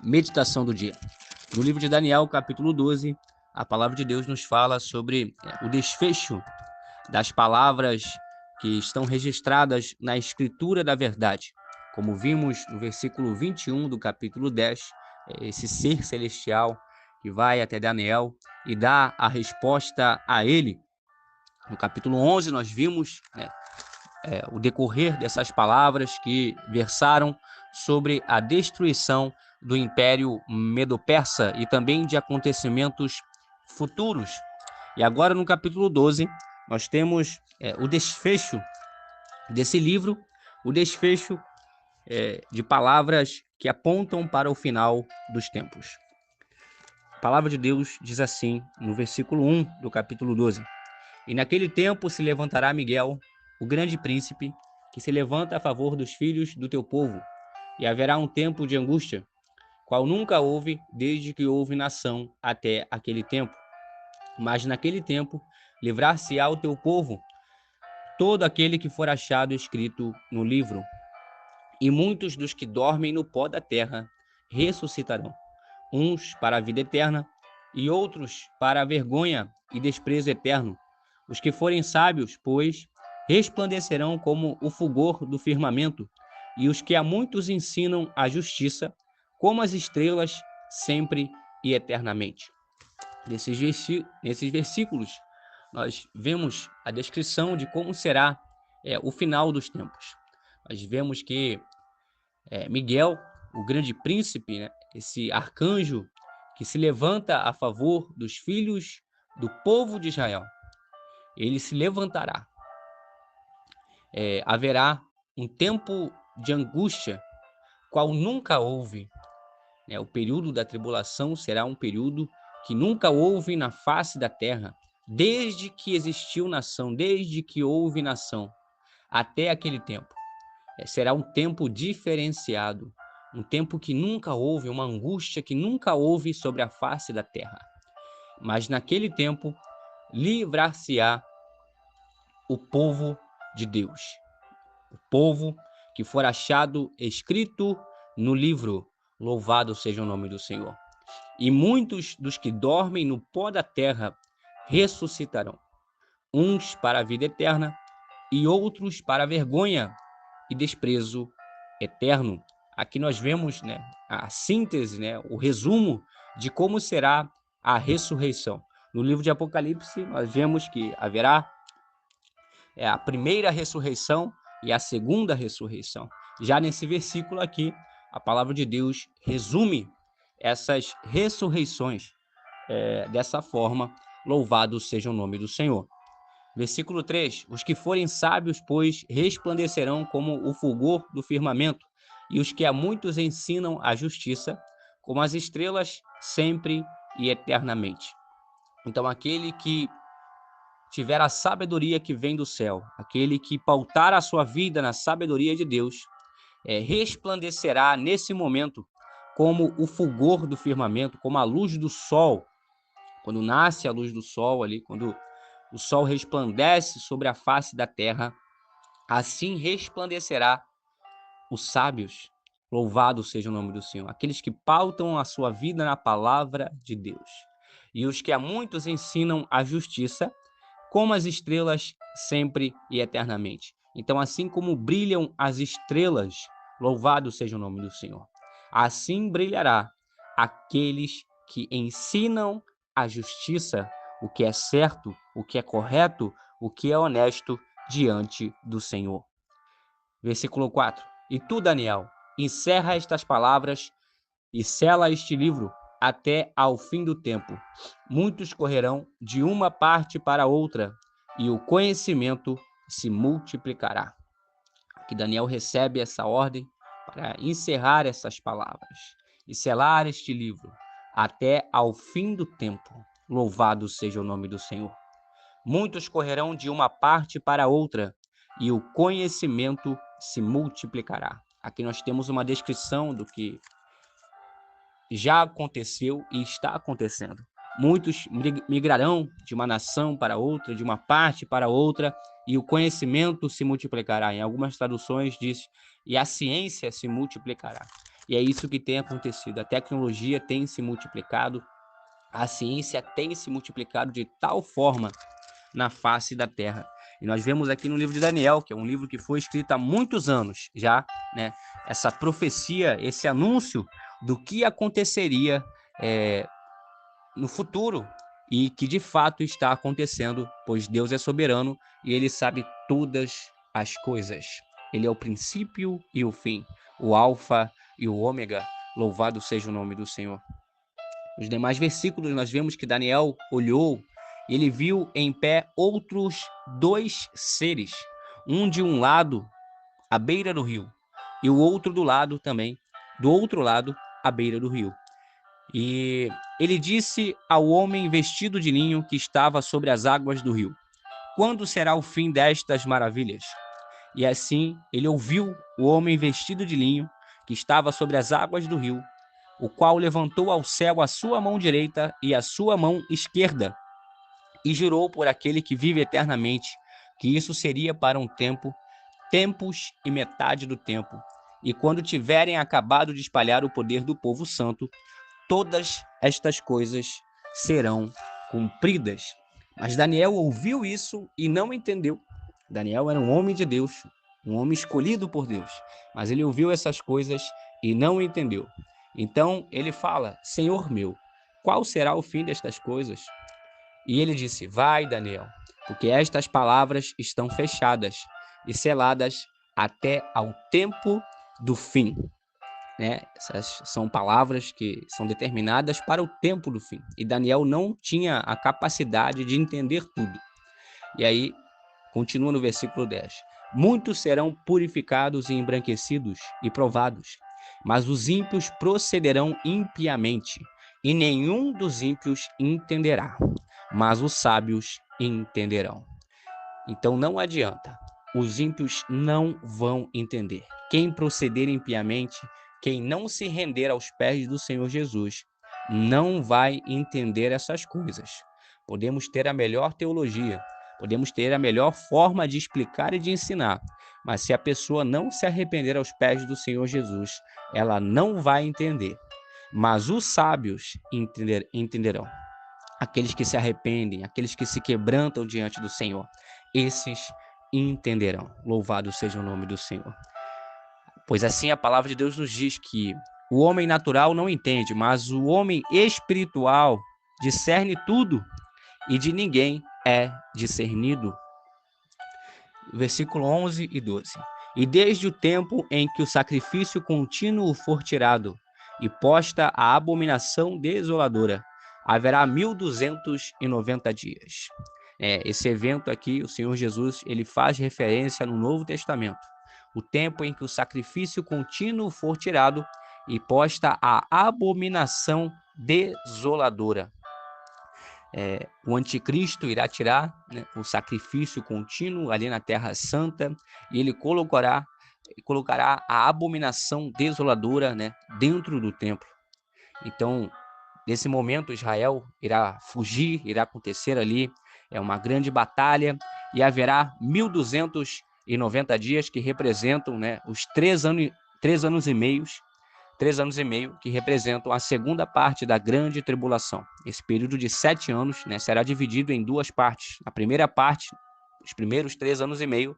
Meditação do dia. No livro de Daniel, capítulo 12, a palavra de Deus nos fala sobre o desfecho das palavras que estão registradas na escritura da verdade. Como vimos no versículo 21 do capítulo 10, esse ser celestial que vai até Daniel e dá a resposta a ele. No capítulo 11 nós vimos o decorrer dessas palavras que versaram sobre a destruição do Império Medo-Persa e também de acontecimentos futuros. E agora no capítulo 12 nós temos o desfecho desse livro, o desfecho de palavras que apontam para o final dos tempos. A palavra de Deus diz assim no versículo 1 do capítulo 12: E naquele tempo se levantará Miguel, o grande príncipe, que se levanta a favor dos filhos do teu povo, e haverá um tempo de angústia, qual nunca houve desde que houve nação até aquele tempo. Mas naquele tempo livrar-se-á o teu povo, todo aquele que for achado escrito no livro. E muitos dos que dormem no pó da terra ressuscitarão, uns para a vida eterna, e outros para a vergonha e desprezo eterno. Os que forem sábios, pois, resplandecerão como o fulgor do firmamento, e os que a muitos ensinam a justiça, como as estrelas, sempre e eternamente. Nesses versículos, nós vemos a descrição de como será o final dos tempos. Nós vemos que Miguel, o grande príncipe, esse arcanjo que se levanta a favor dos filhos do povo de Israel, ele se levantará. Haverá um tempo de angústia, qual nunca houve. O período da tribulação será um período que nunca houve na face da terra, desde que existiu nação, desde que houve nação, até aquele tempo. Será um tempo diferenciado, um tempo que nunca houve, uma angústia que nunca houve sobre a face da terra. Mas naquele tempo, livrar-se-á o povo de Deus, o povo que for achado escrito no livro. Louvado seja o nome do Senhor. E muitos dos que dormem no pó da terra ressuscitarão, uns para a vida eterna e outros para a vergonha e desprezo eterno. Aqui nós vemos a síntese, o resumo de como será a ressurreição. No livro de Apocalipse, nós vemos que haverá a primeira ressurreição e a segunda ressurreição. Já nesse versículo aqui, a palavra de Deus resume essas ressurreições dessa forma. Louvado seja o nome do Senhor. Versículo 3: Os que forem sábios, pois, resplandecerão como o fulgor do firmamento, e os que a muitos ensinam a justiça, como as estrelas, sempre e eternamente. Então, aquele que tiver a sabedoria que vem do céu, aquele que pautar a sua vida na sabedoria de Deus, resplandecerá nesse momento como o fulgor do firmamento, como a luz do sol. Quando nasce a luz do sol ali, quando o sol resplandece sobre a face da terra, assim resplandecerá os sábios. Louvado seja o nome do Senhor. Aqueles que pautam a sua vida na palavra de Deus. E os que a muitos ensinam a justiça, como as estrelas, sempre e eternamente. Então, assim como brilham as estrelas, louvado seja o nome do Senhor, assim brilhará aqueles que ensinam a justiça, o que é certo, o que é correto, o que é honesto diante do Senhor. Versículo 4: E tu, Daniel, encerra estas palavras e sela este livro até ao fim do tempo. Muitos correrão de uma parte para outra, e o conhecimento se multiplicará. Aqui Daniel recebe essa ordem para encerrar essas palavras e selar este livro até ao fim do tempo. Louvado seja o nome do Senhor. Muitos correrão de uma parte para outra, e o conhecimento se multiplicará. Aqui nós temos uma descrição do que já aconteceu e está acontecendo. Muitos migrarão de uma nação para outra, de uma parte para outra, e o conhecimento se multiplicará. Em algumas traduções diz, e a ciência se multiplicará. E é isso que tem acontecido. A tecnologia tem se multiplicado, a ciência tem se multiplicado de tal forma na face da terra. E nós vemos aqui no livro de Daniel, que é um livro que foi escrito há muitos anos já, né? Essa profecia, esse anúncio do que aconteceria no futuro e que de fato está acontecendo, pois Deus é soberano e ele sabe todas as coisas. Ele é o princípio e o fim, o alfa e o ômega. Louvado seja o nome do Senhor. Nos demais versículos nós vemos que Daniel olhou e ele viu em pé outros dois seres, um de um lado à beira do rio e o outro do lado também, do outro lado à beira do rio. E ele disse ao homem vestido de linho que estava sobre as águas do rio: quando será o fim destas maravilhas? E assim ele ouviu o homem vestido de linho que estava sobre as águas do rio, o qual levantou ao céu a sua mão direita e a sua mão esquerda, e jurou por aquele que vive eternamente, que isso seria para um tempo, tempos e metade do tempo. E quando tiverem acabado de espalhar o poder do povo santo, todas estas coisas serão cumpridas. Mas Daniel ouviu isso e não entendeu. Daniel era um homem de Deus, um homem escolhido por Deus, mas ele ouviu essas coisas e não entendeu. Então ele fala: Senhor meu, qual será o fim destas coisas? E ele disse: vai, Daniel, porque estas palavras estão fechadas e seladas até ao tempo do fim. Né? Essas são palavras que são determinadas para o tempo do fim. E Daniel não tinha a capacidade de entender tudo. E aí, continua no versículo 10. Muitos serão purificados e embranquecidos e provados, mas os ímpios procederão impiamente, e nenhum dos ímpios entenderá, mas os sábios entenderão. Então não adianta, os ímpios não vão entender. Quem proceder impiamente, quem não se render aos pés do Senhor Jesus, não vai entender essas coisas. Podemos ter a melhor teologia, podemos ter a melhor forma de explicar e de ensinar, mas se a pessoa não se arrepender aos pés do Senhor Jesus, ela não vai entender. Mas os sábios entenderão. Aqueles que se arrependem, aqueles que se quebrantam diante do Senhor, esses entenderão. Louvado seja o nome do Senhor. Pois assim a palavra de Deus nos diz que o homem natural não entende, mas o homem espiritual discerne tudo e de ninguém é discernido. Versículo 11 e 12. E desde o tempo em que o sacrifício contínuo for tirado e posta a abominação desoladora, haverá 1290 dias. Esse evento aqui, o Senhor Jesus, ele faz referência no Novo Testamento. O tempo em que o sacrifício contínuo for tirado e posta a abominação desoladora. O anticristo irá tirar, né, o sacrifício contínuo ali na Terra Santa e ele colocará a abominação desoladora, né, dentro do templo. Então, nesse momento, Israel irá fugir, irá acontecer ali uma grande batalha e haverá 1290 dias que representam, né, os 3 anos e meio, que representam a segunda parte da grande tribulação. Esse período de 7 anos, né, será dividido em duas partes. A primeira parte, os primeiros 3 anos e meio,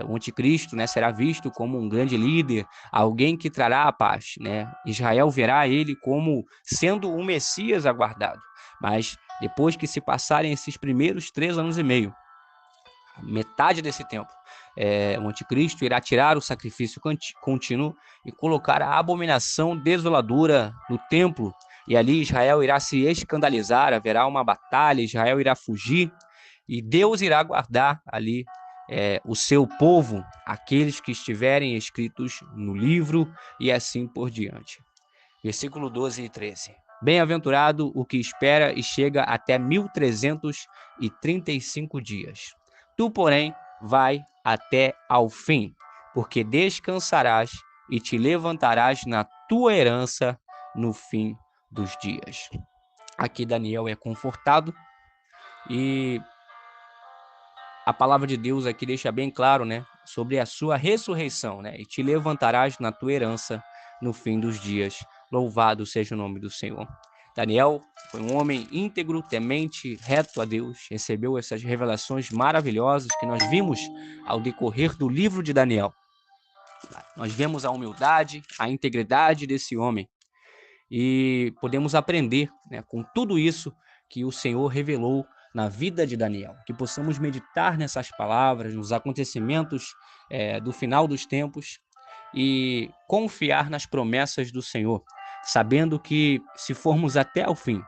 o anticristo, né, será visto como um grande líder, alguém que trará a paz, né? Israel verá ele como sendo um Messias aguardado. Mas depois que se passarem esses primeiros 3 anos e meio, metade desse tempo, o anticristo irá tirar o sacrifício contínuo e colocar a abominação desoladora no templo, e ali Israel irá se escandalizar, haverá uma batalha, Israel irá fugir, e Deus irá guardar ali o seu povo, aqueles que estiverem escritos no livro, e assim por diante. Versículo 12 e 13. Bem-aventurado o que espera e chega até 1335 dias. Tu, porém, vai até ao fim, porque descansarás e te levantarás na tua herança no fim dos dias. Aqui Daniel é confortado e a palavra de Deus aqui deixa bem claro, né, sobre a sua ressurreição, né, e te levantarás na tua herança no fim dos dias. Louvado seja o nome do Senhor. Daniel foi um homem íntegro, temente, reto a Deus, recebeu essas revelações maravilhosas que nós vimos ao decorrer do livro de Daniel. Nós vemos a humildade, a integridade desse homem e podemos aprender, né, com tudo isso que o Senhor revelou na vida de Daniel. Que possamos meditar nessas palavras, nos acontecimentos do final dos tempos e confiar nas promessas do Senhor, sabendo que se formos até o fim,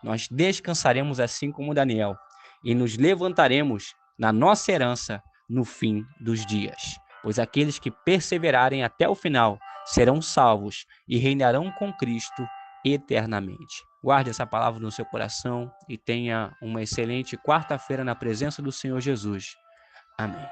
nós descansaremos assim como Daniel e nos levantaremos na nossa herança no fim dos dias. Pois aqueles que perseverarem até o final serão salvos e reinarão com Cristo eternamente. Guarde essa palavra no seu coração e tenha uma excelente quarta-feira na presença do Senhor Jesus. Amém.